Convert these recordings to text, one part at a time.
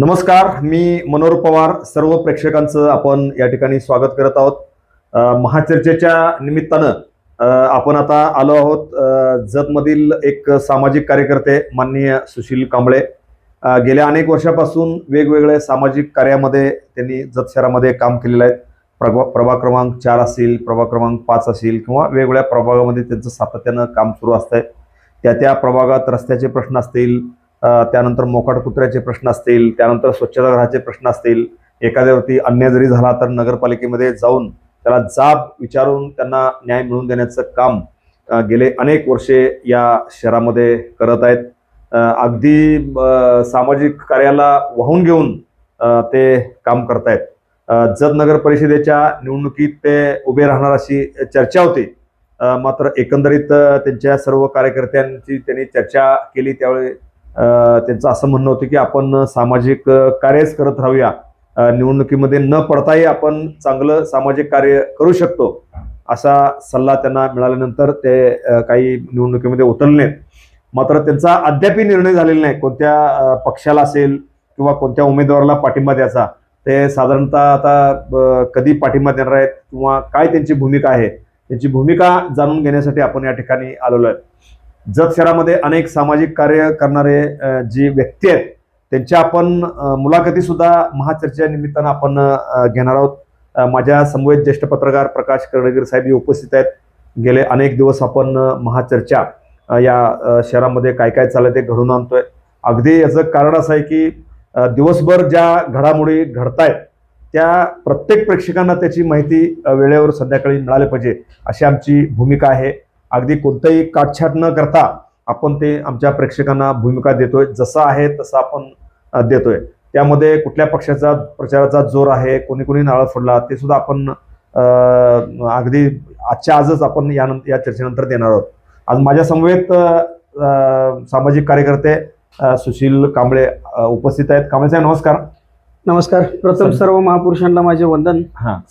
नमस्कार, मी मनोहर पवार. सर्व प्रेक्षकांचं आपण या ठिकाणी स्वागत करत आहोत. महाचर्चेच्या निमित्तानं आपण आता आलो आहोत जतमधील एक सामाजिक कार्यकर्ते माननीय सुशील कांबळे. गेल्या अनेक वर्षापासून वेगवेगळ्या सामाजिक कार्यामध्ये त्यांनी जत शहरामध्ये काम केलेलं आहे. प्रभाग क्रमांक 4 असेल, प्रभाग क्रमांक 5 असेल किंवा वेगवेगळ्या प्रभागामध्ये त्यांचं सातत्यानं काम सुरू असतंय. त्या प्रभागात रस्त्याचे प्रश्न असतील, त्यानंतर मोकाट कुत्र्याचे प्रश्न असतील, त्यानंतर स्वच्छतागृहाचे प्रश्न असतील, एखाद्यावरती अन्याय जरी झाला तर नगरपालिकेमध्ये जाऊन त्याला जाब विचारून त्यांना न्याय मिळवून देण्याचं काम गेले अनेक वर्षे या शहरामध्ये करत आहेत. अगदी सामाजिक कार्याला वाहून घेऊन ते काम करतायत. जत नगर परिषदेच्या निवडणुकीत ते उभे राहणार अशी चर्चा होती. मात्र एकंदरीत त्यांच्या सर्व कार्यकर्त्यांची त्यांनी चर्चा केली. त्यावेळी त्यांचं असं म्हणणं होतं की आपण सामाजिक कार्यच करत राहूया, निवडणुकीमध्ये न पडताही आपण चांगलं सामाजिक कार्य करू शकतो, असा सल्ला त्यांना मिळाल्यानंतर ते काही निवडणुकीमध्ये उतरले. मात्र त्यांचा अद्यापही निर्णय झालेला नाही कोणत्या पक्षाला असेल किंवा कोणत्या उमेदवाराला पाठिंबा द्यायचा. ते साधारणतः आता कधी पाठिंबा देणार आहेत किंवा काय त्यांची भूमिका आहे, त्यांची भूमिका जाणून घेण्यासाठी आपण या ठिकाणी आलेलो आहे. जत शहरामध्ये अनेक सामाजिक कार्य करणारे जी व्यक्ती आहेत त्यांच्या आपण मुलाखती सुद्धा महाचर्चेच्या निमित्तानं आपण घेणार आहोत. माझ्या समवेत ज्येष्ठ पत्रकार प्रकाश कर्णगिरी साहेब उपस्थित आहेत. गेले अनेक दिवस आपण महाचर्चा या शहरामध्ये काय काय चाललंय ते घडून आणतोय. अगदी याचं कारण असं आहे की दिवसभर ज्या घडामोडी घडतायत त्या प्रत्येक प्रेक्षकांना त्याची माहिती वेळेवर संध्याकाळी मिळाली पाहिजे, अशी आमची भूमिका आहे. अगदी कोणतंही काटछाट न करता आपण ते आमच्या प्रेक्षकांना भूमिका देतोय, जसं आहे तसं आपण देतोय. त्यामध्ये कुठल्या पक्षाचा प्रचाराचा जोर आहे, कोणी कोणी नारळ फोडला ते सुद्धा आपण अगदी आजच आपण या चर्चेनंतर देणार आहोत. आज माझ्या समवेत सामाजिक कार्यकर्ते सुशील कांबळे उपस्थित आहेत. कांबळे साहेब नमस्कार. नमस्कार. प्रथम सर्व महापुरुषांना माझे वंदन.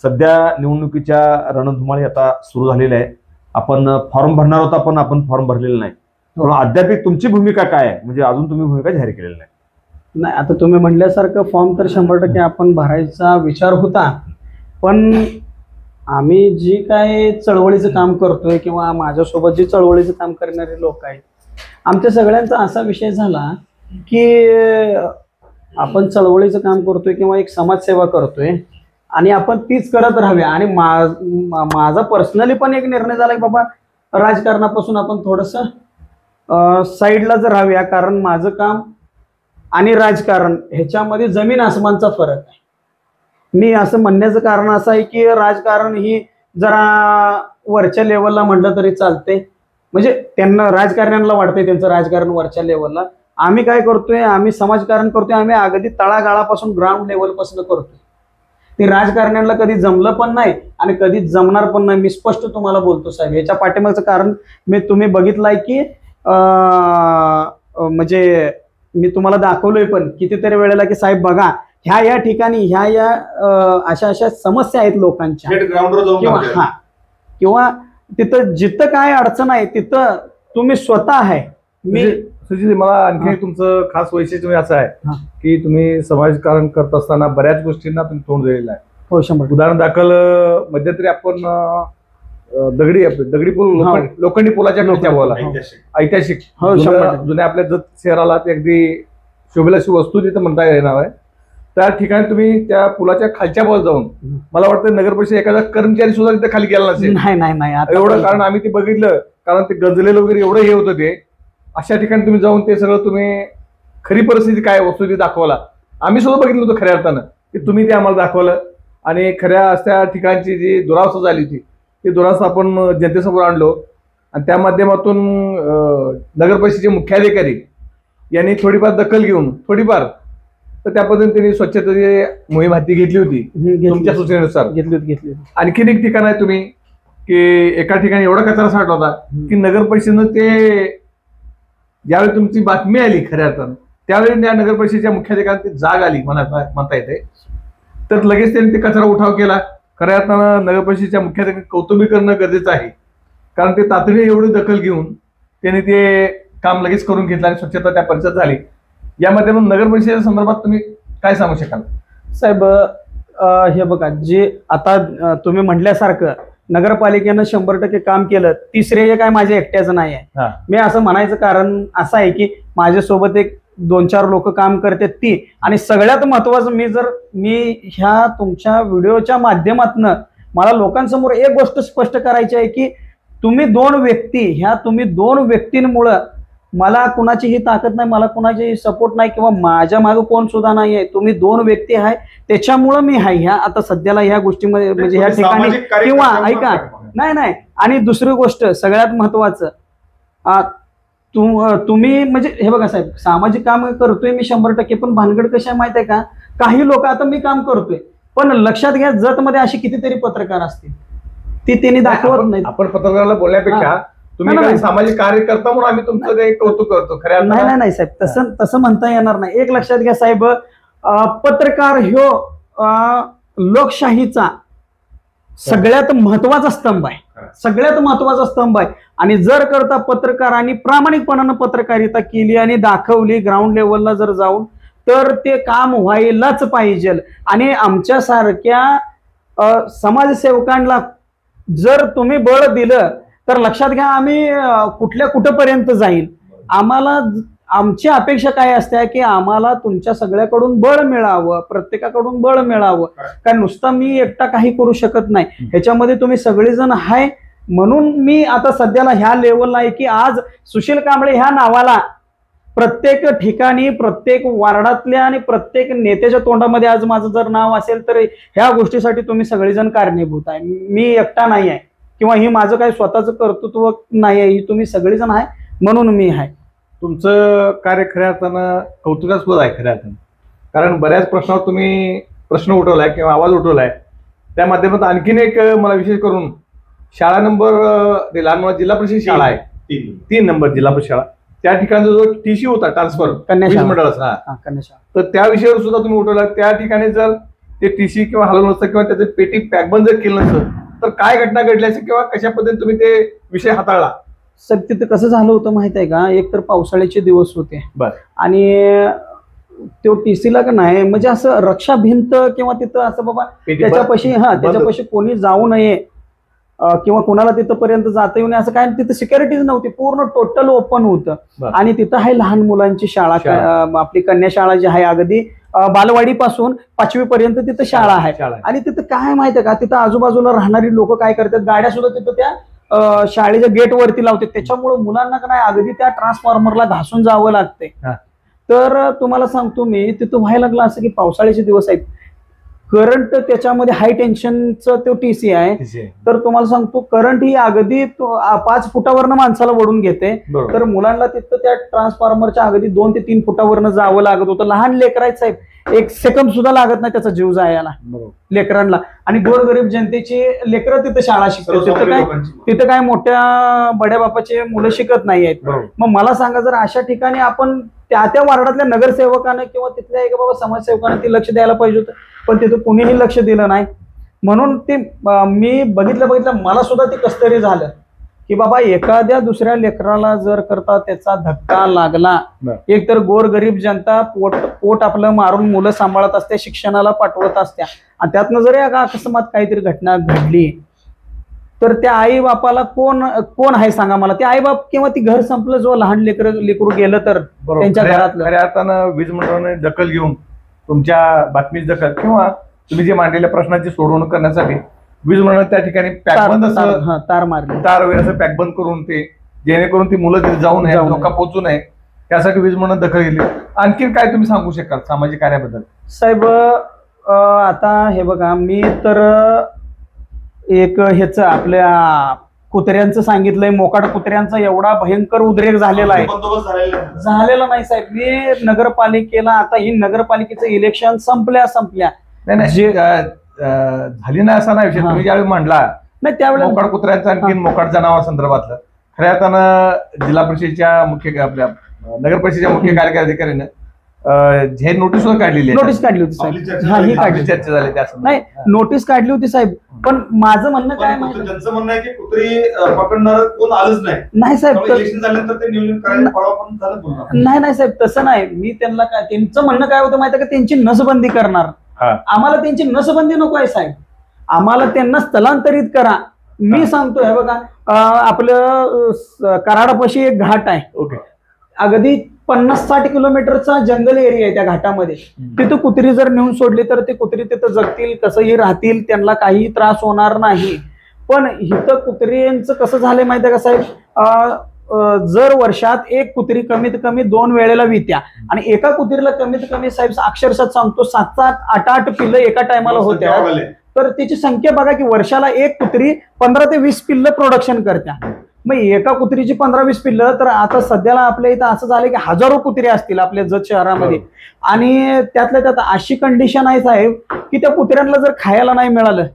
सध्या निवडणुकीच्या रणधुमाळी आता सुरू झालेली आहे. आपण फॉर्म भरणार होता पण आपण फॉर्म भरलेला नाही. पण अद्याप तुमची भूमिका काय आहे, म्हणजे अजून तुम्ही भूमिका जाहीर केलेली नाही. आता तुम्ही म्हणल्यासारखं फॉर्म तर 100% आपण भरायचा विचार होता, पण आम्ही जी काय चळवळीचं काम करतोय किंवा माझ्यासोबत जी चळवळीचं काम करणारे लोक आहेत, आमच्या सगळ्यांचा असा विषय झाला की आपण चळवळीचं काम करतोय किंवा एक समाजसेवा करतोय आणि आपण तीच करत राहावी. आणि माझा पर्सनली पण एक निर्णय झाला की बाबा राजकारणापासून आपण थोडंसं साईडलाच राहूया, कारण माझं काम आणि राजकारण ह्याच्यामध्ये जमीन आसमानचा फरक आहे. मी असं म्हणण्याचं कारण असं आहे की राजकारण ही जरा वरच्या लेवलला म्हटलं तरी चालते, म्हणजे त्यांना राजकारण्यांना वाटतंय त्यांचं राजकारण वरच्या लेवलला. आम्ही काय करतोय, आम्ही समाजकारण करतोय, आम्ही अगदी तळागाळापासून ग्राउंड लेवलपासून करतोय. ते राजकारण्यांना कधी जमलं पण नाही आणि कधी जमणार पण नाही. मी स्पष्ट तुम्हाला बोलतो साहेब. याच्या पाठीमागचं कारण तुम्ही बघितलंय की म्हणजे मी तुम्हाला दाखवलोय पण कितीतरी वेळेला की साहेब बघा ह्या ठिकाणी ह्या अशा समस्या आहेत लोकांच्या, किंवा तिथं जिथं काय अडचण आहे तिथं तुम्ही स्वतः आहे. सुशील, मला आणखी तुमचं खास वैशिष्ट्य असं आहे की तुम्ही समाजकारण करत असताना बऱ्याच गोष्टींना तुम्ही तोंड दिलेलं आहे. हो, 100%. उदाहरण दाखल मध्यंतरी आपण दगडी पूल, लोखंडी पुलाच्या खालच्या बोला, ऐतिहासिक जुन्या आपल्या जत शहराला ते अगदी शोभेलाशी वस्तू तिथं म्हणता येणार आहे. त्या ठिकाणी तुम्ही त्या पुलाच्या खालच्या बॉल जाऊन, मला वाटतं नगर परिषद एखादा कर्मचारी सुद्धा तिथे खाली गेला नसेल. नाही एवढं, कारण आम्ही ते बघितलं, कारण ते गंजलेलं वगैरे एवढं हे होतं. ते अशा ठिकाणी तुम्ही जाऊन ते सगळं तुम्ही खरी परिस्थिती काय वस्तू ती दाखवला. आम्ही सुद्धा बघितलं होतं खऱ्या अर्थानं की तुम्ही ते आम्हाला दाखवलं आणि खऱ्या त्या ठिकाणची जी दुरावस्था झाली होती ती दुरावस्था आपण जनतेसमोर आणलो. आणि त्या माध्यमातून नगर परिषदेचे मुख्याधिकारी यांनी थोडीफार दखल घेऊन थोडीफार तर त्या पद्धतीने त्यांनी स्वच्छतेची मोहीम हाती घेतली होती तुमच्या सूचनेनुसार. घेतली. आणखीन एक ठिकाण आहे तुम्ही की एका ठिकाणी एवढा कचरा साठला होता की नगर परिषदेनं ते ज्यावेळी तुमची बातमी आली खऱ्या अर्थानं त्यावेळी त्या नगर परिषदेच्या मुख्याधिकाऱ्यांना जाग आली म्हणता येते, तर लगेच त्यांनी ते कचरा उठाव केला. खऱ्या अर्थानं नगर परिषदेच्या मुख्याधिकारी कौतुक करणं गरजेचं आहे, कारण ते तातडीने एवढी दखल घेऊन त्यांनी ते काम लगेच करून घेतलं आणि स्वच्छता त्या परिसरात झाली. यामध्ये नगर परिषदेच्या संदर्भात तुम्ही काय सांगू शकाल? साहेब हे बघा, जे आता तुम्ही म्हटल्यासारखं नगरपालिकेनं 100% काम केलं, ती श्रेय काय माझ्या एकट्याचं नाही आहे. मी असं म्हणायचं कारण असं आहे की माझ्यासोबत एक 2-4 लोक काम करतात ती, आणि सगळ्यात महत्वाचं मी ह्या तुमच्या व्हिडिओच्या माध्यमातून मला लोकांसमोर एक गोष्ट स्पष्ट करायची आहे की तुम्ही 2 व्यक्तींमुळं मला कुणाचीही ताकद नाही, मला कुणाची सपोर्ट नाही, किंवा माझ्या मागे कोण सुद्धा नाही आहे. तुम्ही 2 व्यक्ती आहे, त्याच्यामुळं मी आहे ह्या आता सध्याला ह्या गोष्टीमध्ये, म्हणजे ह्या ठिकाणी. किंवा ऐका, नाही, आणि दुसरी गोष्ट सगळ्यात महत्वाचं, तुम्ही म्हणजे हे बघा साहेब, सामाजिक काम करतोय मी 100%, पण भानगड कशी आहे माहिती आहे का, काही लोक आता मी काम करतोय पण लक्षात घ्या, जतमध्ये अशी कितीतरी पत्रकार असतील, ती त्यांनी दाखवत नाही. आपण पत्रकाराला बोलण्यापेक्षा तुम्ही सामाजिक कार्य करता म्हणून आम्ही तुमचं ते कौतुक करतो. खऱ्या नाही साहेब, तसं म्हणता येणार नाही. एक लक्षात घ्या साहेब, पत्रकार ह्यो लोकशाहीचा सगळ्यात महत्वाचा स्तंभ आहे, सगळ्यात महत्वाचा स्तंभ आहे. आणि जर करता पत्रकारांनी प्रामाणिकपणानं पत्रकारिता केली आणि दाखवली ग्राउंड लेवलला जर जाऊन, तर ते काम व्हायलाच पाहिजे. आणि आमच्यासारख्या समाजसेवकांना जर तुम्ही बळ दिलं तर लक्षात घ्या, आम्ही कुठपर्यंत जाईल. आमची अपेक्षा काय असते की आम्हाला तुमच्या सगळ्याकडून बळ मिळावं, प्रत्येकाकडून बळ मिळावं. कारण नुसतं मी एकटा काही करू शकत नाही, ह्याच्यामध्ये तुम्ही सगळेजण आहे. म्हणून मी आता सध्याला ह्या लेवलला आहे की आज सुशील कांबळे ह्या नावाला प्रत्येक ठिकाणी, प्रत्येक वार्डातल्या आणि प्रत्येक नेत्याच्या तोंडामध्ये आज माझं जर नाव असेल तर ह्या गोष्टीसाठी तुम्ही सगळेजण कारणीभूत आहे. मी एकटा नाही आहे, किंवा ही माझं काही स्वतःचं कर्तृत्व नाही आहे, ही तुम्ही सगळेजण आहे म्हणून मी आहे. तुमचं कार्य खऱ्या अर्थानं कौतुकास्पद आहे खऱ्या अर्थानं. कारण बऱ्याच प्रश्नावर तुम्ही प्रश्न उठवलाय किंवा आवाज उठवलाय. त्या माध्यमातून आणखीन एक मला विशेष करून शाळा नंबर लहान मुला जिल्हा परिषद शाळा आहे 3 नंबर जिल्हा परिषद शाळा, त्या ठिकाणचा जो टीसी होता ट्रान्सफर मंडळाचा, तर त्या विषयावर सुद्धा तुम्ही उठवला. त्या ठिकाणी जर ते टीसी किंवा हलवलं नसतं किंवा त्याचं पेटी पॅकबंद जर केलं नसतं तर काय घटना घडली असेल किंवा कशा पद्धतीने तुम्ही ते विषय हाताळला? सर तिथं कसं झालं होतं माहित आहे का, एक तर पावसाळ्याचे दिवस होते आणि तो टीसीला का नाही म्हणजे असं रक्षा भिंत किंवा तिथं असं बाबा त्याच्यापाशी कोणी जाऊ नये किंवा कोणाला तिथपर्यंत जाता येऊ नये असं काय, तिथं सिक्युरिटीज नव्हती, पूर्ण टोटल ओपन होतं. आणि तिथं आहे लहान मुलांची शाळा, आपली कन्या शाळा जी आहे, अगदी बालवाडी पासून 5वी पर्यंत तिथं शाळा आहे. आणि तिथं काय माहितीये का, तिथं आजूबाजूला राहणारी लोक काय करतात, गाड्या सुद्धा तिथं त्या शाळेच्या गेट वरती लावतात. त्याच्यामुळे मुलांना का नाही अगदी त्या ट्रान्सफॉर्मरला घासून जावं लागते. तर तुम्हाला सांगतो मी, तिथं व्हायला लागलं असं की पावसाळ्याचे दिवस आहेत, करंट त्याच्यामध्ये हाय टेन्शनचं तो टीसी आहे. तर तुम्हाला सांगतो करंट ही अगदी 5 फुटावरनं माणसाला वडून घेते. तर मुलांना तिथं त्या ट्रान्सफॉर्मरच्या अगदी 2 ते 3 फुटावरनं जावं लागत होतं. लहान लेकरायचं साहेब, 1 सेकंद सुद्धा लागत नाही त्याचा जीव जायला लेकरांना. आणि गोरगरीब जनतेची लेकरं तिथं शाळा शिकतात, तिथं काय मोठ्या बड्या बापाचे मुलं शिकत नाही आहेत. मग मला सांगा, जर अशा ठिकाणी आपण त्या वार्डातल्या नगरसेवकानं किंवा तिथल्या एक बाबा समाजसेवकानं ते लक्ष द्यायला पाहिजे होतं, पण तिथं कोणीही लक्ष दिलं नाही. म्हणून ते मी बघितलं मला सुद्धा ते कसतरी झालं की बाबा एखाद्या दुसऱ्या लेकराला जर करता त्याचा धक्का लागला, एक तर गोरगरीब जनता पोट आपलं मारून मुलं सांभाळत असते, शिक्षणाला पाठवत असत्या, आणि त्यातनं जर अकस्मात काहीतरी घटना घडली तर त्या आई बापाला कोण आहे सांगा मला. ते आई बाप किंवा ती घर संपलं, जो लहान लेकरू गेलं तर त्यांच्या घरातलं. खऱ्या अर्थानं वीज मंडळाने दखल घेऊन तुमच्या बातमीची दखल किंवा तुम्ही जे मांडलेल्या प्रश्नाची सोडवणूक करण्यासाठी वीज मंडळ त्या ठिकाणी पॅकबंद असं तार वगैरे असं पॅकबंद करून ते जेणेकरून ती मुलं तिथे जाऊ नये, धोका पोहोचू नये, त्यासाठी वीज मंडळ दखल घेतली. आणखीन काय तुम्ही सांगू शकाल सामाजिक कार्याबद्दल? साहेब आता हे बघा, मी तर एक ह्याच आपल्या कुत्र्यांचं सांगितलंय, मोकाट कुत्र्यांचा एवढा भयंकर उद्रेक झालेला नाही साहेब. मी नगरपालिकेला, आता ही नगरपालिकेचं इलेक्शन संपल्या झाली ना असा नाही विषय. तुम्ही ज्यावेळी मांडला नाही त्यावेळेला मोकाट कुत्र्यांचा आणखी मोकाट जनावर संदर्भातलं खऱ्या अर्थानं जिल्हा परिषदेच्या आपल्या नगर परिषदेच्या मुख्य कार्यकारी अधिकाऱ्यानं हे नोटीस सुद्धा काढलेली आहे. नोटीस काढली होती आपली साहेब. चर्चा हा, ही झाली. काढली आपली चर्चा झाली त्या संदर्भात. नाही, नोटीस काढली होती साहेब. पण माझं म्हणणं काय पण माहिती त्यांचं म्हणणं आहे की कुत्री पकडणार कोण आलंच नाही. नाही साहेब, इलेक्शन झाल्यानंतर ते नियोजन करायला पडावं पण झालं बोलणार. नाही साहेब, तसं नाही. मी त्यांना काय, त्यांचं म्हणणं काय होतं माहिती आहे का, त्यांची नसबंदी करणार. हा. आम्हाला त्यांची नसबंदी नको आहे साहेब, आम्हाला त्यांना स्थलांतरित करा. मी सांगतोय हे बघा, आपलं कराडापाशी एक घाट आहे, ओके. अगदी 50-60 किलोमीटरचा जंगल एरिया आहे. त्या घाटामध्ये तिथं कुत्री जर नेऊन सोडली तर ते कुत्री तिथं जगतील, कसंही राहतील, त्यांना काही त्रास होणार नाही. पण इथं कुत्र्यांचं कसं झालंय माहिती आहे का साहेब, जर वर्षात एक कुत्री कमीत कमी 2 वेळेला वित्या आणि एका कुत्रीला कमीत कमी साहेब अक्षरशः सांगतो 7-8 पिल्लं एका टायमाला होत्या. तर त्याची संख्या बघा की वर्षाला एक कुत्री 15 ते 20 पिल्लं प्रोडक्शन करत्या. मग एका कुत्रीची 15-20 पिल्लं, तर आता सध्याला आपल्या इथं असं झालं की हजारो कुत्रे असतील आपल्या जत शहरामध्ये. आणि त्यातल्या त्यात अशी कंडिशन आहे साहेब की त्या कुत्र्यांना जर खायला नाही मिळालं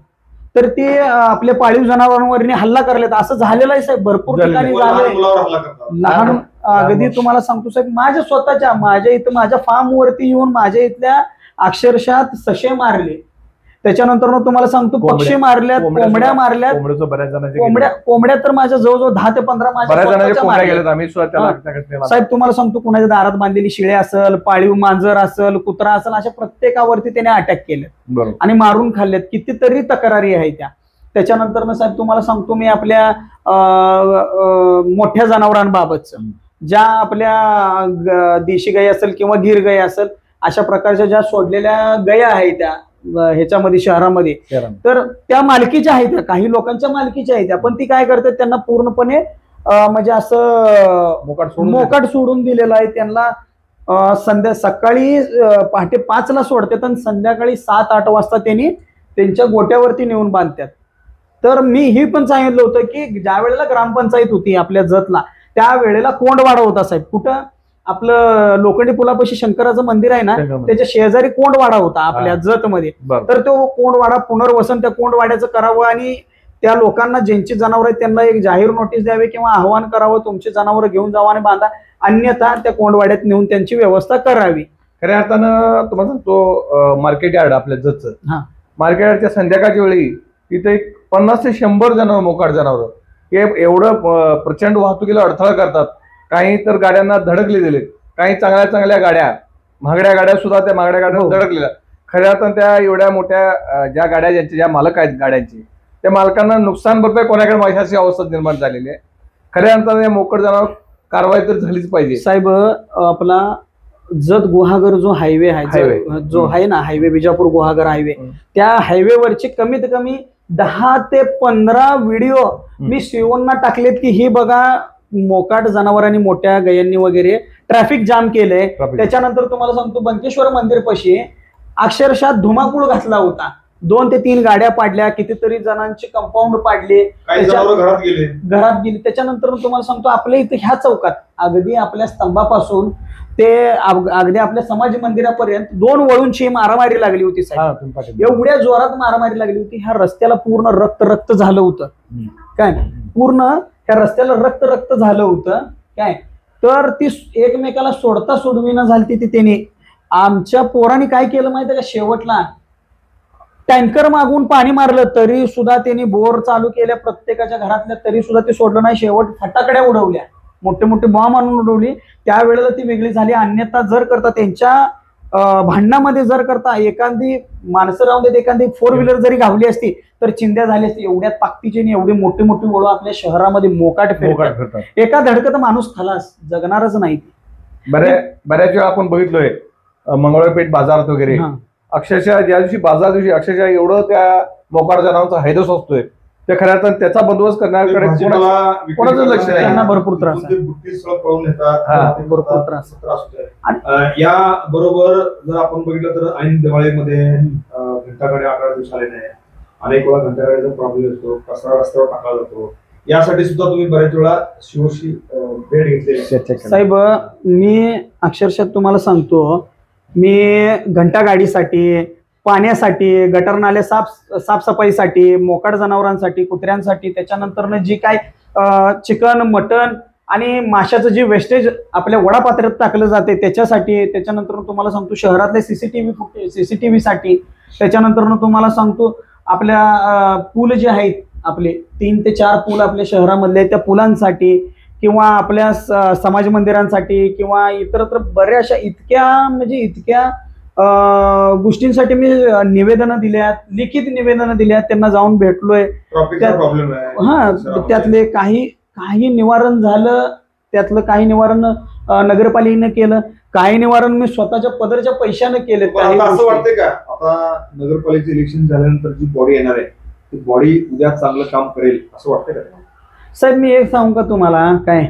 तर ते आपल्या पाळीव जनावरांवर हल्ला करलेत. असं झालेलं आहे साहेब, भरपूर ठिकाणी झालंय. लहान अगदी तुम्हाला सांगतो साहेब, माझ्या इथं माझ्या फार्म वरती येऊन माझ्या इथल्या अक्षरशः सशे मारले. त्याच्यानंतर तुम्हाला सांगतो पक्षी मारल्यात, कोंबड्या मारल्यात. कोंबड्या तर माझ्या जवळजवळ 10 ते 15 साहेब. तुम्हाला सांगतो कुणाच्या दारात बांधलेली शिळे असेल, पाळीव मांजर असेल, कुत्रा असेल, अशा प्रत्येकावरती त्याने अटॅक केले आणि मारून खाल्लेत. कितीतरी तक्रारी आहे त्या. त्याच्यानंतर साहेब तुम्हाला सांगतो मी आपल्या मोठ्या जनावरांबाबतच, ज्या आपल्या देशी गाई असेल किंवा गिर गाई असेल, अशा प्रकारच्या ज्या सोडलेल्या गाया आहेत त्या ह्याच्यामध्ये शहरामध्ये, तर त्या मालकीच्या आहेत, काही लोकांच्या मालकीच्या आहेत, पण ती काय करतात, त्यांना पूर्णपणे म्हणजे असं मोकाट सोडून दिलेलं आहे. त्यांना सकाळी पहाटे 5ला सोडतात आणि संध्याकाळी 7-8 वाजता त्यांनी त्यांच्या गोट्यावरती नेऊन बांधतात. तर मी ही पण सांगितलं होतं की ज्या वेळेला ग्रामपंचायत होती आपल्या जतला, त्या वेळेला कोंडवाडा होता साहेब. कुठं? आपलं लोखंडी पुलापाशी शंकराचं मंदिर आहे ना, त्याच्या शेजारी कोंडवाडा होता आपल्या जत मध्ये. तर तो कोंडवाडा पुनर्वसन त्या कोंडवाड्याचं करावं आणि त्या लोकांना ज्यांची जनावर आहेत त्यांना एक जाहीर नोटीस द्यावी किंवा आव्हान करावं, तुमची जनावर घेऊन जावा आणि बांधा, अन्यथा त्या कोंडवाड्यात नेऊन त्यांची व्यवस्था करावी. खऱ्या अर्थानं तुम्हाला सांगतो, मार्केट यार्ड आपल्या जतचं, मार्केट यार्डच्या संध्याकाळच्या वेळी तिथे एक 50 ते 100 जनावर, मोकाट जनावर, हे एवढं प्रचंड वाहतुकीला अडथळा करतात. काही तर गाड्यांना धडकले दिले, काही चांगल्या गाड्या, महागड्या गाड्या सुद्धा त्या महागड्या गाड्या धडकलेल्या. खऱ्या अर्थानं त्या एवढ्या मोठ्या ज्या गाड्या, ज्या मालक आहेत गाड्यांची, त्या मालकांना नुकसान भरपाई कोणाकडे माझ्याशी अवस्था निर्माण झालेली आहे. खऱ्या अर्थानं या मोकट जनावर कारवाई तर झालीच पाहिजे साहेब. आपला जत गुहागर जो हायवे आहे, जो आहे ना हायवे, बिजापूर गुहागर हायवे, त्या हायवेवरचे कमीत कमी 10 ते 15 व्हिडिओ मी शिवणना टाकलेत की ही बघा मोकाट जनावरांनी, मोठ्या गायांनी वगैरे ट्रॅफिक जाम केलंय. त्याच्यानंतर तुम्हाला सांगतो बंकेश्वर मंदिर पाशी अक्षरशः धुमाकूळ घातला होता. 2 ते 3 गाड्या पाडल्या, कितीतरी जणांची कंपाऊंड पाडले, घरात गेली. त्याच्यानंतर तुम्हाला सांगतो आपल्या इथे ह्या चौकात अगदी आपल्या स्तंभापासून ते अगदी आपल्या समाज मंदिरापर्यंत 2 वळूंची मारामारी लागली होती साहेब. एवढ्या जोरात मारामारी लागली होती, ह्या रस्त्याला पूर्ण रक्त झालं होतं. काय पूर्ण ह्या रस्त्याला रक्त झालं होतं काय. तर ती एकमेकाला सोडता सोडविना झाली ती. त्याने आमच्या पोरांनी काय केलं माहिती आहे का, शेवटला टँकर मागून पाणी मारलं तरी सुद्धा त्यांनी बोर चालू केल्या प्रत्येकाच्या घरातल्या, तरी सुद्धा ते सोडलं नाही. शेवट फटाकड्या उडवल्या, मोठे मोठे बॉम्ब आणून उडवली. त्यावेळेला ती वेगळी झाली. अन्यथा जर करता त्यांच्या भांडणामध्ये जर करता एखादी माणसं राहून देत, एखादी 4 व्हीलर जरी गावली असती तर चिंध्या झाली असती. एवढ्या ताकदीची एवढी मोठी मोठी वळू आपल्या शहरामध्ये मोकाट फिरतात. एका धडकत माणूस खलास, जगणारच नाही. बऱ्याच वेळा आपण बघितलोय मंगळवार पेठ बाजारात वगैरे, अक्षरशः ज्या दिवशी बाजार दिवशी अक्षरशः एवढं त्या मोकाट जनावरांचा हैदोस असतोय, त्या खऱ्या अर्थानं त्याचा बंदोबस्त करण्याकडे कोणाचं लक्ष नाही. त्यांना भरपूर त्रास आहे, भरपूर त्रास. या बरोबर जर आपण बघितलं तर ऐन दिवाळीमध्ये घंटागाडी 18 दिवस आले नाही. अनेक वेळा घंटागाडीचा प्रॉब्लेम येतो, कचरा रस्त्यावर टाकला जातो. यासाठी सुद्धा तुम्ही बऱ्याच वेळा शिवशी भेट घेतली साहेब. मी अक्षरशः तुम्हाला सांगतो, मी घंटागाडीसाठी, पाण्यासाठी, गटर नाले साफसफाईसाठी, मोकाट जनावरांसाठी, कुत्र्यांसाठी, त्याच्यानंतर जी काय चिकन, मटन आणि माशाचं जे वेस्टेज आपल्या वडापात्रात टाकलं जाते त्याच्यासाठी, त्याच्यानंतर तुम्हाला सांगतो शहरातले सीसीटीव्ही साठी, त्याच्यानंतर तुम्हाला सांगतो आपल्या पूल जे आहेत आपले 3 ते 4 पूल आपल्या शहरामधले त्या पुलांसाठी, किंवा आपल्या समाज मंदिरांसाठी, किंवा इतरत्र बऱ्याचशा इतक्या गोष्टींसाठी मी निवेदनं दिल्यात, लिखित निवेदनं दिल्यात, त्यांना जाऊन भेटलोय. प्रॉब्लेम आहे हा, त्यातले काही निवारण झालं, त्यातलं काही निवारण नगरपालिकेने केलं, काही निवारण मी स्वतःच्या पदरच्या पैशाने केले. असं वाटतंय का आता नगरपालिकेचे इलेक्शन झाल्यानंतर जी बॉडी येणार आहे ती बॉडी उद्या चांगलं काम करेल असं वाटतंय का साहेब? मी एक सांगू का तुम्हाला, काय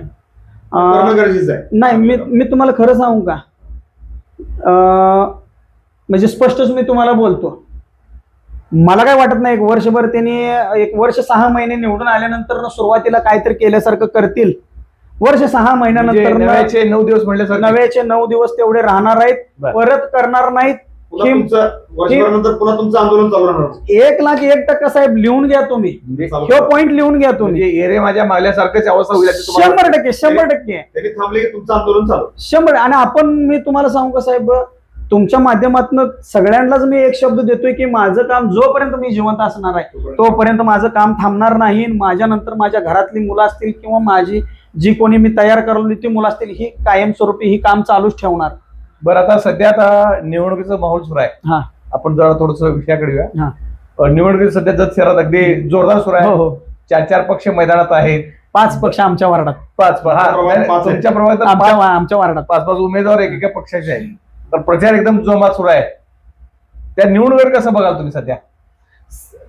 गरजेचं आहे? नाही, मी तुम्हाला खरं सांगू का, म्हणजे स्पष्टच मी तुम्हाला बोलतो, मला काय वाटत नाही 1 वर्षभर त्यांनी 1 वर्ष 6 महिने निवडून आल्यानंतर सुरुवातीला काहीतरी केल्यासारखं करतील. वर्ष 6 महिन्यानंतर नव्याचे 9 दिवस म्हणले, नव्याचे 9 दिवस तेवढे राहणार आहेत, परत करणार नाहीत. पुन्हा तुमचं आंदोलन चालू राहणार. 1,01,000% साहेब लिहून घ्या तुम्ही, हे पॉईंट लिहून घ्या तुम्ही. एरे माझ्या मागल्यासारखंच अवस्था होईल 100% त्यांनी थांबले की तुमचं आंदोलन चालू 100%. आणि आपण, मी तुम्हाला सांगू का साहेब, तुमच्या माध्यमातून सगळ्यांनाच मी एक शब्द देतोय की माझं काम जोपर्यंत मी जिवंत असणार आहे तोपर्यंत माझं काम थांबणार नाही. माझ्या नंतर माझ्या घरातली मुलं असतील किंवा माझी जी कोणी मी तयार करवली ती मुलं असतील, ही कायमस्वरूपी ही काम चालूच ठेवणार. बरं, आता सध्या आता निवडणुकीचा माहोल सुरू आहे. हा, आपण जरा थोडस विषयाकडे येऊया. निवडणुकीत सध्या जत शहरात अगदी जोरदार सुरू आहे. 4 पक्ष मैदानात आहेत. 5 पक्ष आमच्या वार्डात, 5 तुमच्या प्रमाणात आमच्या वार्डात 5 उमेदवार एकेका पक्षाचे आहेत. तर प्रचार एकदम जोमात सुरू आहे. त्या निवडणुकीवर कसं बघाल तुम्ही सध्या?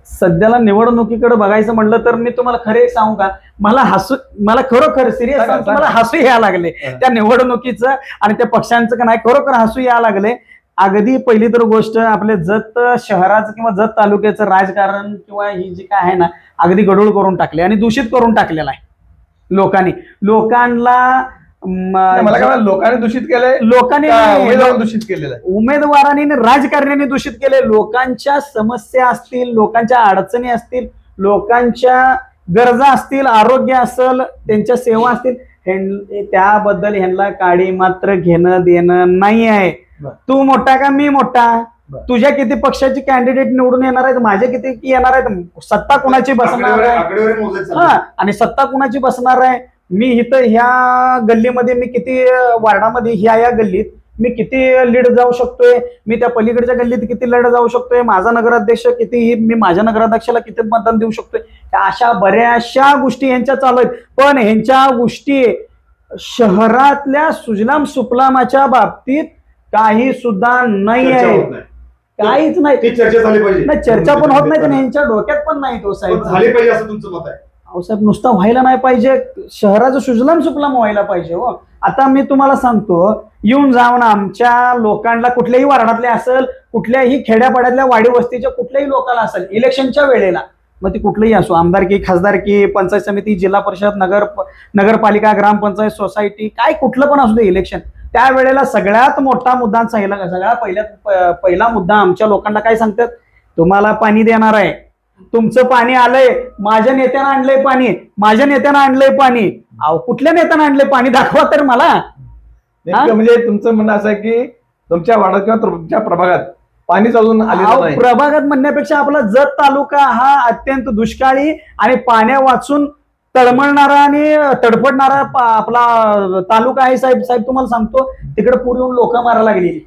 सध्याला निवडणुकीकडे बघायचं म्हटलं तर मी तुम्हाला खरं एक सांगू का, मला खरोखर सिरियस मला हसू यायला लागले त्या निवडणुकीचं आणि त्या पक्षांचं का नाही, खरोखर हसू यायला लागले. अगदी पहिली तर गोष्ट आपल्या जत शहराचं किंवा जत तालुक्याचं राजकारण किंवा ही जी काय आहे ना, अगदी गडूळ करून टाकले आणि दूषित करून टाकलेलं आहे लोकांनी. मला काय लोकांनी दूषित केलंय, उमेदवारांनी दूषित केलेलं आहे, उमेदवारांनी राजकारण्यांनी दूषित केले. लोकांच्या समस्या असतील, लोकांच्या अडचणी असतील, लोकांच्या गरजा असतील, आरोग्य असेल, त्यांच्या सेवा असतील, त्याबद्दल ह्यांना काडी मात्र घेणं देणं नाही आहे. तू मोठा का मी मोठा, तुझ्या किती पक्षाची कॅन्डिडेट निवडून येणार आहेत, माझ्या किती येणार आहेत, सत्ता कुणाची बसणार आहे, आणि सत्ता कुणाची बसणार आहे. मी इथं ह्या गल्लीमध्ये मी किती वार्डामध्ये ह्या गल्लीत मी किती लीड जाऊ शकतोय, मी त्या पलीकडच्या गल्लीत किती लीड जाऊ शकतोय, माझा नगराध्यक्ष किती, मी माझ्या नगराध्यक्षाला किती मतदान देऊ शकतोय. अशा बऱ्याचशा गोष्टी यांच्या चालू आहेत. पण ह्यांच्या गोष्टी शहरातल्या सुजलाम सुफलामाच्या बाबतीत काही सुद्धा नाही आहे, काहीच नाही. चर्चा झाली पाहिजे, चर्चा पण होत नाही आणि ह्यांच्या डोक्यात पण नाही. तो साहेब झाली पाहिजे असं तुमचं मत आहे? अहो साहेब, नुसतं व्हायला नाही पाहिजे, शहराचं सुजलाम सुफलाम व्हायला पाहिजे. हो, आता मी तुम्हाला सांगतो, येऊन जाऊन आमच्या लोकांना, कुठल्याही वार्डातल्या असेल, कुठल्याही खेड्यापाड्यातल्या वाडी वस्तीच्या कुठल्याही लोकांना असेल, इलेक्शनच्या वेळेला, मग ती कुठलंही असो, आमदारकी, खासदारकी, पंचायत समिती, जिल्हा परिषद, नगरपालिका, ग्रामपंचायत, सोसायटी, काय कुठलं पण असू दे इलेक्शन, त्यावेळेला सगळ्यात मोठा मुद्दा सगळ्यात पहिला मुद्दा आमच्या लोकांना काय सांगतात, तुम्हाला पाणी देणार आहे, तुमचं पाणी आलंय, माझ्या नेत्यानं आणलंय पाणी, माझ्या नेत्यानं आणलंय पाणी. अहो, कुठल्या नेत्यानं आणलंय पाणी दाखवा तर मला. म्हणजे तुमचं म्हणणं असं आहे की तुमच्या वार्डात किंवा तुमच्या प्रभागात पाणीच अजून आलेलं नाही. प्रभागात म्हणण्यापेक्षा आपला जत तालुका हा अत्यंत दुष्काळी आणि पाण्या वाचून तळमळणारा आणि तडफडणारा आपला तालुका आहे. साहेब तुम्हाला सांगतो, तिकडे पूर येऊन लोक मारायला लागलेली,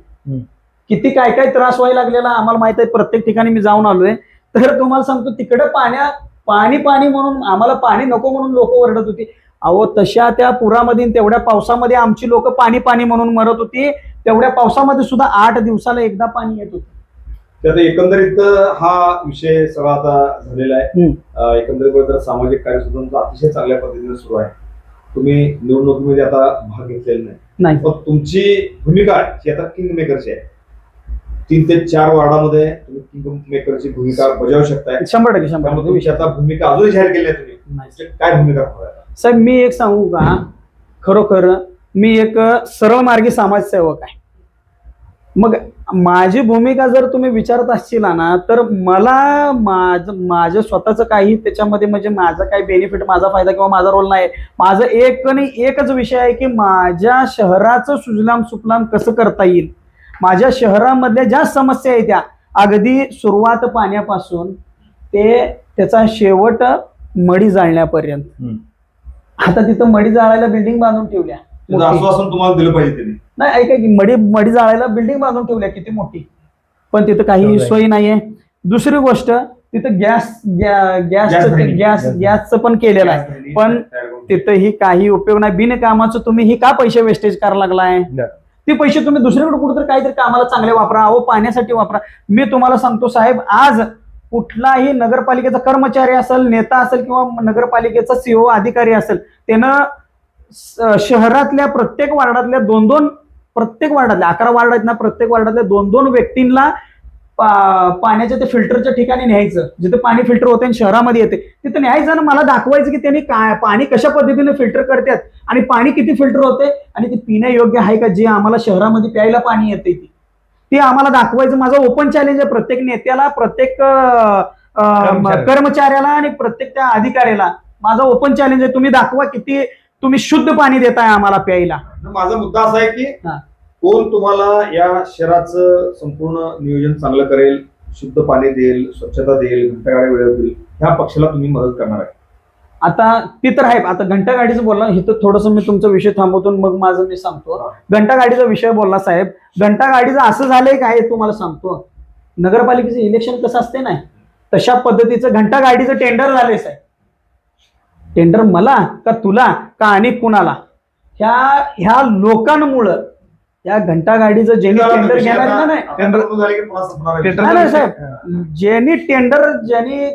किती काय काय त्रास व्हायला लागलेला आम्हाला माहित आहे. प्रत्येक ठिकाणी मी जाऊन आलोय. तर तुम्हाला सांगतो, तिकडे पाणी म्हणून आम्हाला पाणी नको म्हणून लोक ओरडत होती. अहो, तशा त्या पुरामध्ये तेवढ्या पावसामध्ये आमची लोक पाणी म्हणून मरत होती. तेवढ्या पावसामध्ये सुद्धा 8 दिवसाला एकदा पाणी येत होतं. एकंदरीत हा विषय सगळा आता झालेला आहे. एकंदरीत सामाजिक कार्य सुद्धा अतिशय चांगल्या पद्धतीने सुरू आहे. तुम्ही निवडणुकीमध्ये आता भाग घेतलेला नाही, पण तुमची भूमिका ही आता किंग मेकरची आहे. 3 ते 4 वार्डामध्ये तुम्ही किंग मेकरची भूमिका बजावू शकताय. 100% तुमची आता भूमिका अजून जाहीर केली आहे तुम्ही, काय भूमिका? साहेब, मी एक सांगू का, खरोखर मी एक सरळ मार्गी समाजसेवक आहे. मग माझी भूमिका जर तुम्ही विचारत असशील ना, तर मला माझं स्वतःचं काही त्याच्यामध्ये म्हणजे माझा काही बेनिफिट, माझा फायदा किंवा माझा रोल नाही. माझं एक आणि एकच विषय आहे की माझ्या शहराचं सुजलाम सुफलाम कसं करता येईल. माझ्या शहरामधल्या ज्या समस्या आहेत त्या अगदी सुरुवात पाण्यापासून ते त्याचा शेवट मडी जाळण्यापर्यंत. आता तिथं मडी जाळायला बिल्डिंग बांधून ठेवल्या. आश्वासन तुम्हाला दिलं पाहिजे त्यांनी. नाही, ऐका की मडी जाळायला बिल्डिंग बांधून ठेवल्या किती मोठी, पण तिथं काही सोयी नाहीये. दुसरी गोष्ट तिथं गॅसचं पण केलेलं आहे, पण तिथंही काही उपयोग नाही. बिनकामाचं तुम्ही ही का पैसे वेस्टेज करायला लागलाय. ते पैसे तुम्ही दुसरीकडे कुठेतरी काहीतरी कामाला चांगले वापरा, अहो पाण्यासाठी वापरा. मी तुम्हाला सांगतो साहेब, आज कुठलाही नगरपालिकेचा कर्मचारी असेल, नेता असेल किंवा नगरपालिकेचा सीओ अधिकारी असेल, त्यानं शहरातल्या प्रत्येक वार्डातल्या प्रत्येक वार्डातल्या 11 वार्ड आहेत ना, प्रत्येक वार्डातल्या 2-2 व्यक्तींना पाण्याच्या ते फिल्टरच्या ठिकाणी न्यायचं, जिथे पाणी फिल्टर होते आणि शहरामध्ये येते तिथे न्यायचं आणि मला दाखवायचं की त्यांनी काय पाणी कशा पद्धतीने फिल्टर करतात आणि पाणी किती फिल्टर होते आणि ते पिण्यायोग्य आहे का, जे आम्हाला शहरामध्ये प्यायला पाणी येते ते आम्हाला दाखवायचं. माझं ओपन चॅलेंज आहे प्रत्येक नेत्याला, प्रत्येक कर्मचाऱ्याला आणि प्रत्येक त्या अधिकाऱ्याला. माझा ओपन चॅलेंज आहे, तुम्ही दाखवा किती तुम्ही शुद्ध पाणी देताय आम्हाला प्यायला. माझा मुद्दा असा आहे की कोण तुम्हाला या शहराचं संपूर्ण नियोजन चांगलं करेल, शुद्ध पाणी देईल, स्वच्छता देईल, घंटागाड्या वेळेवर देईल, ह्या पक्षाला तुम्ही मदत करणार आहे. आता ती तर आहे. आता घंटागाडीचं बोलला, इथं थोडंसं मी तुमचा विषय थांबवतो मग माझं मी सांगतो. घंटागाडीचा विषय बोलला साहेब, घंटागाडीचं असं झालंय काय तुम्हाला सांगतो. नगरपालिकेचं इलेक्शन कसं असते ना, तशा पद्धतीचं घंटागाडीचं टेंडर झालंय साहेब. टेंडर मला का तुला का आणि कुणाला, ह्या लोकांमुळं या घंटागाडीचं ज्यांनी टेंडर घेणार नाही साहेब, ज्यांनी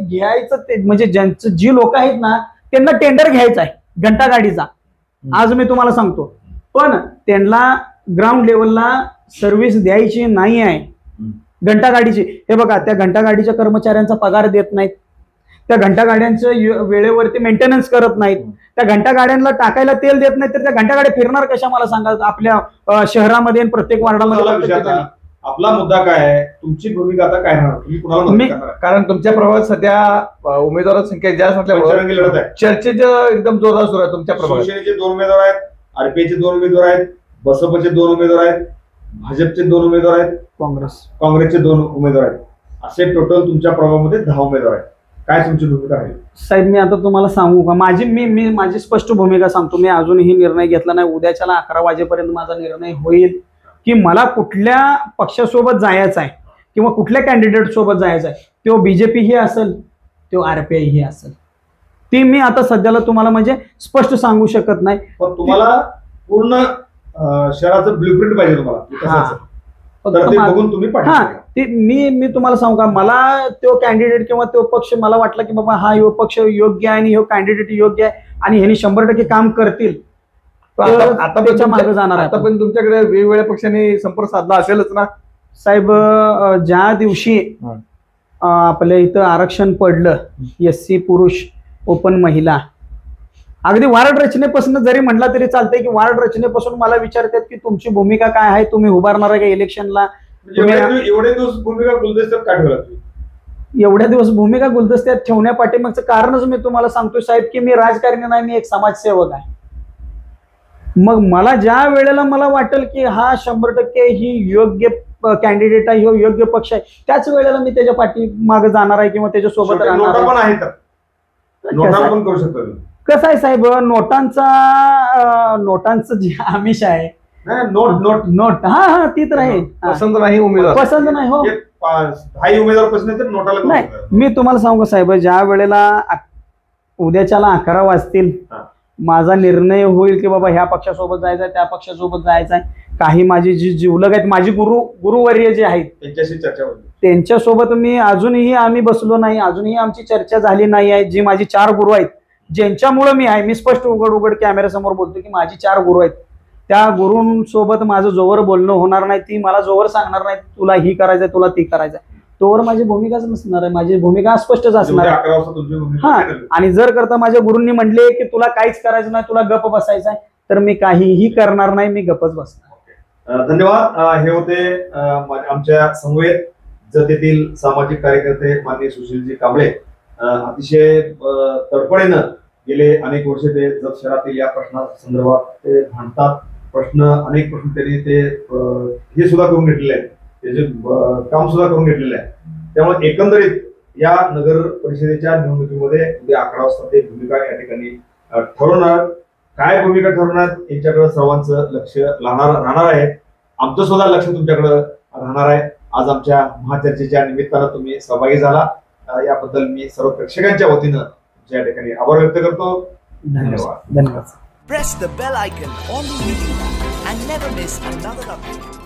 घ्यायचं ते म्हणजे ज्यांचं जी लोक आहेत ना त्यांना टेंडर घ्यायचं आहे घंटागाडीचा. आज मी तुम्हाला सांगतो, पण त्यांना ग्राउंड लेवलला सर्व्हिस द्यायची नाही आहे घंटागाडीची. हे बघा, त्या घंटागाडीच्या कर्मचाऱ्यांचा पगार देत नाहीत, त्या घंटागाड्यांचं वेळेवरती मेंटेनन्स करत नाहीत, त्या घंटागाड्यांना टाकायला तेल देत नाहीत, तर त्या घंटागाड्या फिरणार कशा मला सांगा आपल्या शहरामध्ये प्रत्येक वार्डामध्ये. आपला मुद्दा काय आहे, तुमची भूमिका आता काय राहणार, तुम्ही कुणाला मदत करणार? कारण तुमच्या प्रभागात सध्या उमेदवारांची संख्या जास्त असल्यामुळे लढत आहे, चर्चेचं एकदम जोरदार सुरू आहे. तुमच्या प्रभागात शिवसेनेचे 2 उमेदवार आहेत, आरपीआयचे 2 उमेदवार आहेत, बसपचे 2 उमेदवार आहेत, भाजपचे 2 उमेदवार आहेत, काँग्रेसचे 2 उमेदवार आहेत, असे टोटल तुमच्या प्रभागामध्ये 10 उमेदवार आहेत. काय तुमची भूमिका आहे साहेब? मी आता तुम्हाला सांगू का, माझी स्पष्ट भूमिका सांगतो. मी अजूनही निर्णय घेतला नाही. उद्याच्याला 11 वाजेपर्यंत माझा निर्णय होईल की मला कुठल्या पक्षासोबत जायचं आहे किंवा कुठल्या कॅन्डिडेट सोबत जायचं आहे. तो बीजेपी ही असेल, तो आरपीआय ही असेल, ती मी आता सध्याला तुम्हाला म्हणजे स्पष्ट सांगू शकत नाही. पण तुम्हाला पूर्ण शहराचं ब्ल्यूप्रिंट पाहिजे तुम्हाला, तर ते बघून तुम्ही मी तुम्हाला सांगू का, मला तो कॅन्डिडेट किंवा तो पक्ष मला वाटला की बाबा हा यो पक्ष योग्य आहे आणि ह्यो कॅन्डिडेट योग्य आहे आणि ह्यांनी 100% काम करतील, आता त्याच्या मागे जाणार आहे. आता पण तुमच्याकडे वेगवेगळ्या पक्षांनी संपर्क साधला असेलच ना साहेब. ज्या दिवशी आपल्या इथं आरक्षण पडलं, SC पुरुष ओपन महिला, अगदी वार्ड रचनेपासून जरी म्हटला तरी चालतंय की वार्ड रचनेपासून मला विचारतात की तुमची भूमिका काय आहे, तुम्ही उभारणार आहे का इलेक्शनला. एवढे दिवस भूमिका गुलदस्त्यात काय ठेवला? एवढ्या दिवस भूमिका गुलदस्त्यात ठेवण्यापाठीमागचं कारणच मी तुम्हाला सांगतोय साहेब की मी राजकारणी नाही, मी एक समाजसेवक आहे. मग मला ज्या वेळेला मला वाटेल की हा 100% ही योग्य कॅन्डिडेट आहे, योग्य पक्ष आहे, त्याच वेळेला मी त्याच्या पाठीमागे जाणार आहे किंवा त्याच्यासोबत राहणार आहे. कसं आहे साहेब, नोटांचं जे आमिष आहे, नोट हा ती तर आहे. पसंत नाही उमेदवार, पसंत नाही हो, उमेदवार पसंत नोटाला नाही. मी तुम्हाला सांगू साहेब, ज्या वेळेला उद्याच्याला 11 वाजतील, माझा निर्णय होईल की बाबा ह्या पक्षासोबत जायचंय, त्या पक्षासोबत जायचंय. काही माझी जी जिवलग आहेत, माझी गुरुवर्य जे आहेत, त्यांच्याशी चर्चा होईल, त्यांच्यासोबत मी अजूनही आम्ही बसलो नाही, अजूनही आमची चर्चा झाली नाही आहे. जी माझी 4 गुरु आहेत, ज्यांच्यामुळे मी आहे, मी स्पष्ट उघड कॅमेऱ्यासमोर बोलतो की माझी 4 गुरु आहेत, त्या गुरूंसोबत माझं जोवर बोलणं होणार नाही, ती मला जोवर सांगणार नाही तुला ही करायचंय, तुला ती करायचंय, तोवर माझी भूमिकाच नसणार आहे. माझी भूमिका स्पष्टच असणार आहे. हा, आणि जर करता माझ्या गुरूंनी म्हणले की तुला काहीच करायचं नाही, तुला गप्प बसायचं आहे, तर मी काहीही करणार नाही, मी गप्पच बसणार. धन्यवाद. हे होते आमच्या समवेत जत येथील सामाजिक कार्यकर्ते माननीय सुशीलजी कांबळे. अतिशय तडफडीनं गेले अनेक वर्षे ते जत शहरातील या प्रश्नासंदर्भात ते भांडतात. अनेक प्रश्न त्यांनी ते हे सुद्धा करून घेतलेले आहेत, त्याचे काम सुद्धा करून घेतलेले आहे. त्यामुळे एकंदरीत या नगर परिषदेच्या निवडणुकीमध्ये उद्या 11 वाजता ते भूमिका या ठिकाणी ठरवणार. काय भूमिका ठरवणार यांच्याकडे सर्वांचं लक्ष राहणार आहे. आमचं सुद्धा लक्ष तुमच्याकडे राहणार आहे. आज आमच्या महाचर्चेच्या निमित्तानं तुम्ही सहभागी झाला, याबद्दल मी सर्व प्रेक्षकांच्या वतीनं तुमच्या या ठिकाणी आभार व्यक्त करतो. धन्यवाद. धन्यवाद. Press the bell icon on the YouTube and never miss another update.